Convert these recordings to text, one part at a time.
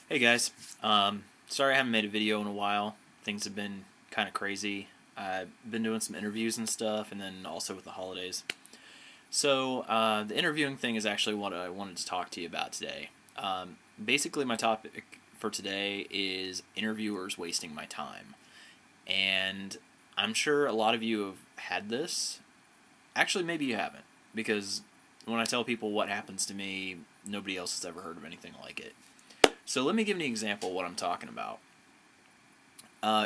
Hey guys, sorry I haven't made a video in a while. Things have been kind of crazy. I've been doing some interviews and stuff, and then also with the holidays. So the interviewing thing is actually what I wanted to talk to you about today. Basically, my topic for today is interviewers wasting my time, and I'm sure a lot of you have had this. Actually, maybe you haven't, because when I tell people what happens to me, nobody else has ever heard of anything like it. So let me give you an example of what I'm talking about.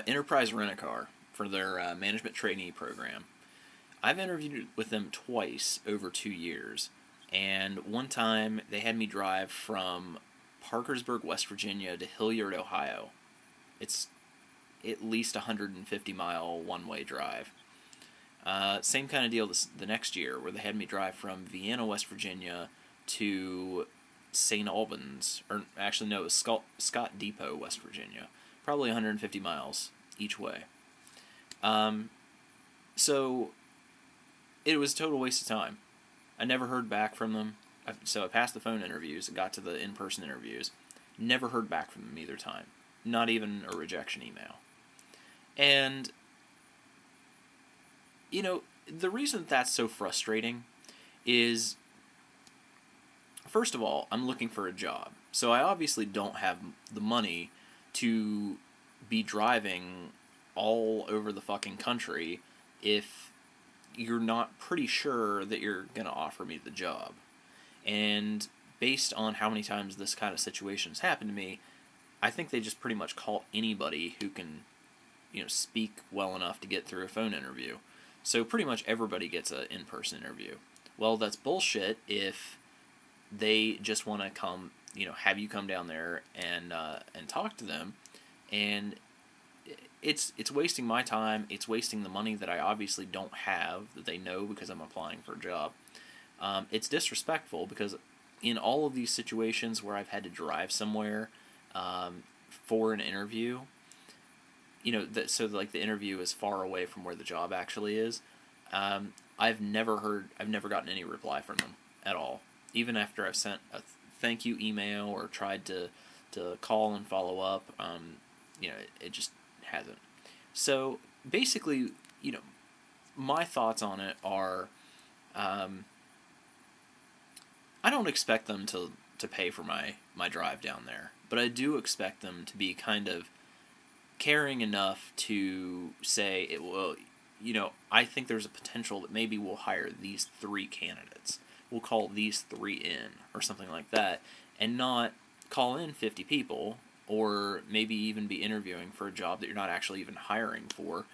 Enterprise Rent-A-Car for their management trainee program. I've interviewed with them twice over 2 years, and one time they had me drive from Parkersburg, West Virginia to Hilliard, Ohio. It's at least a 150-mile one-way drive. Same kind of deal the next year, where they had me drive from Vienna, West Virginia to St. Albans, or actually no, it was Scott Depot, West Virginia. Probably 150 miles each way. So it was a total waste of time. I never heard back from them. So I passed the phone interviews and got to the in-person interviews. Never heard back from them either time. Not even a rejection email. And, the reason that's so frustrating is, first of all, I'm looking for a job. So I obviously don't have the money to be driving all over the fucking country if you're not pretty sure that you're going to offer me the job. And based on how many times this kind of situation has happened to me, I think they just pretty much call anybody who can, speak well enough to get through a phone interview. So pretty much everybody gets an in-person interview. Well, that's bullshit if they just want to come, have you come down there and talk to them, and it's wasting my time. It's wasting the money that I obviously don't have that they know because I'm applying for a job. It's disrespectful because in all of these situations where I've had to drive somewhere for an interview, so like the interview is far away from where the job actually is. I've never gotten any reply from them at all. Even after I've sent a thank you email or tried to call and follow up, it just hasn't. So basically, my thoughts on it are, I don't expect them to pay for my drive down there, but I do expect them to be kind of caring enough to say, I think there's a potential that maybe we'll hire these 3 candidates. We'll call these 3 in, or something like that, and not call in 50 people, or maybe even be interviewing for a job that you're not actually even hiring for,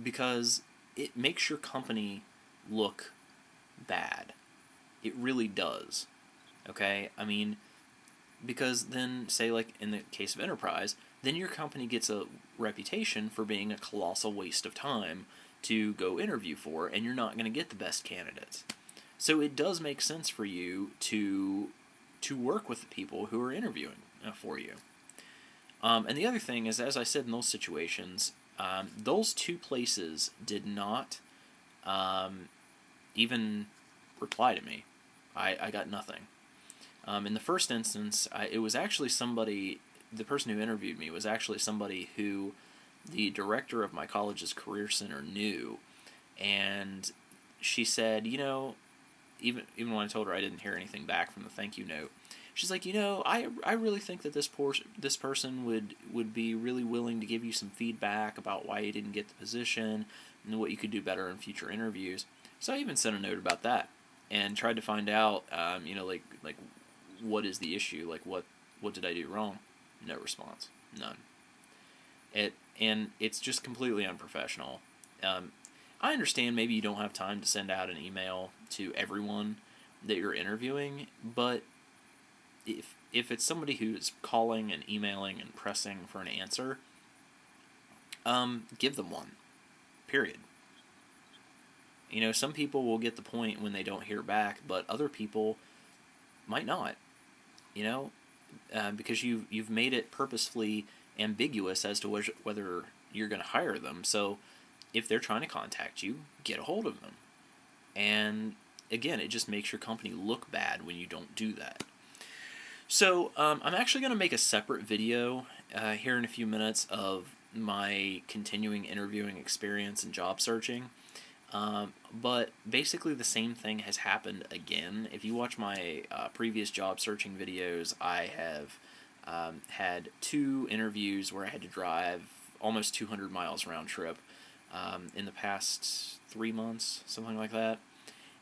because it makes your company look bad. It really does. Okay? I mean, because then, say, like in the case of Enterprise, then your company gets a reputation for being a colossal waste of time to go interview for, and you're not going to get the best candidates. So it does make sense for you to work with the people who are interviewing for you. And the other thing is, as I said in those situations, those 2 places did not even reply to me. I got nothing. In the first instance, it was actually somebody, the person who interviewed me was actually somebody who the director of my college's career center knew, and she said, even when I told her I didn't hear anything back from the thank you note, she's like, I really think that this person would be really willing to give you some feedback about why you didn't get the position and what you could do better in future interviews. So I even sent a note about that and tried to find out, like what is the issue? Like what did I do wrong? No response, none. And it's just completely unprofessional. I understand maybe you don't have time to send out an email to everyone that you're interviewing, but if it's somebody who's calling and emailing and pressing for an answer, give them one. Period. Some people will get the point when they don't hear back, but other people might not. Because you've made it purposefully ambiguous as to whether you're going to hire them. So if they're trying to contact you, get a hold of them. And again, it just makes your company look bad when you don't do that. So, I'm actually going to make a separate video here in a few minutes of my continuing interviewing experience and job searching. But basically the same thing has happened again. If you watch my previous job searching videos, I have had 2 interviews where I had to drive almost 200 miles round trip in the past 3 months, something like that.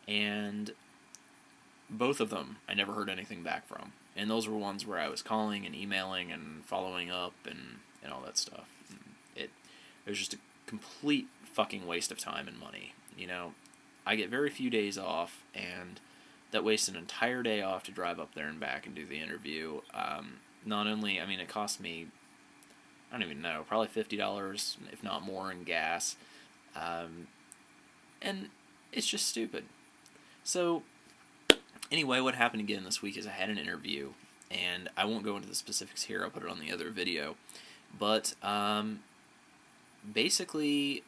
And both of them I never heard anything back from. And those were ones where I was calling and emailing and following up and all that stuff. It was just a complete fucking waste of time and money. You know, I get very few days off, and that wastes an entire day off to drive up there and back and do the interview. Not only, I mean, it cost me, I don't even know, probably $50, if not more, in gas. And it's just stupid. So, anyway, what happened again this week is I had an interview, and I won't go into the specifics here, I'll put it on the other video, but basically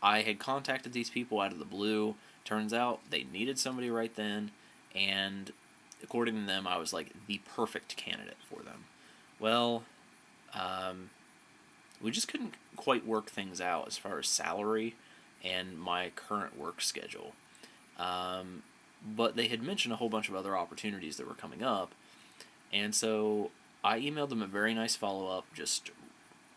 I had contacted these people out of the blue. Turns out they needed somebody right then, and according to them, I was like the perfect candidate for them. Well, we just couldn't quite work things out as far as salary and my current work schedule. But they had mentioned a whole bunch of other opportunities that were coming up, and so I emailed them a very nice follow-up, just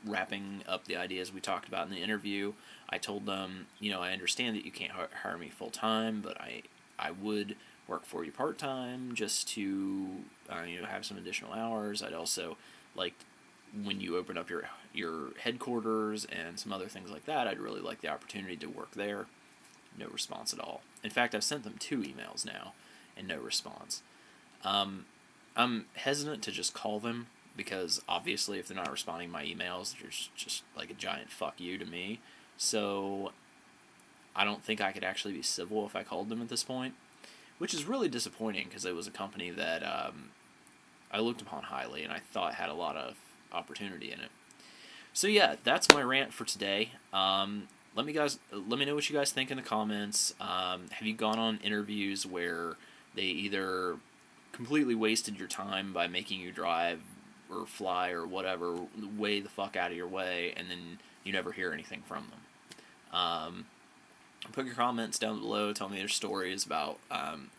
wrapping up the ideas we talked about in the interview. I told them, you know, I understand that you can't hire me full-time, but I would work for you part-time just to, you know, have some additional hours. I'd also like, when you open up your headquarters and some other things like that, I'd really like the opportunity to work there. No response at all. In fact, I've sent them 2 emails now, and no response. I'm hesitant to just call them, because obviously if they're not responding to my emails, there's just like a giant fuck you to me. So I don't think I could actually be civil if I called them at this point, which is really disappointing, because it was a company that I looked upon highly and I thought had a lot of opportunity in it. So yeah, that's my rant for today. Let me know what you guys think in the comments. Have you gone on interviews where they either completely wasted your time by making you drive or fly or whatever way the fuck out of your way, and then you never hear anything from them? Put your comments down below. Tell me your stories about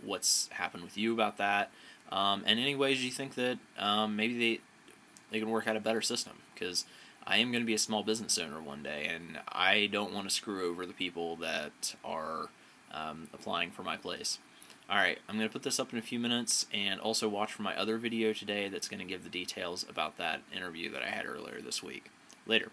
what's happened with you about that, and any ways you think that maybe they can work out a better system, because I am going to be a small business owner one day, and I don't want to screw over the people that are applying for my place. Alright, I'm going to put this up in a few minutes, and also watch for my other video today that's going to give the details about that interview that I had earlier this week. Later.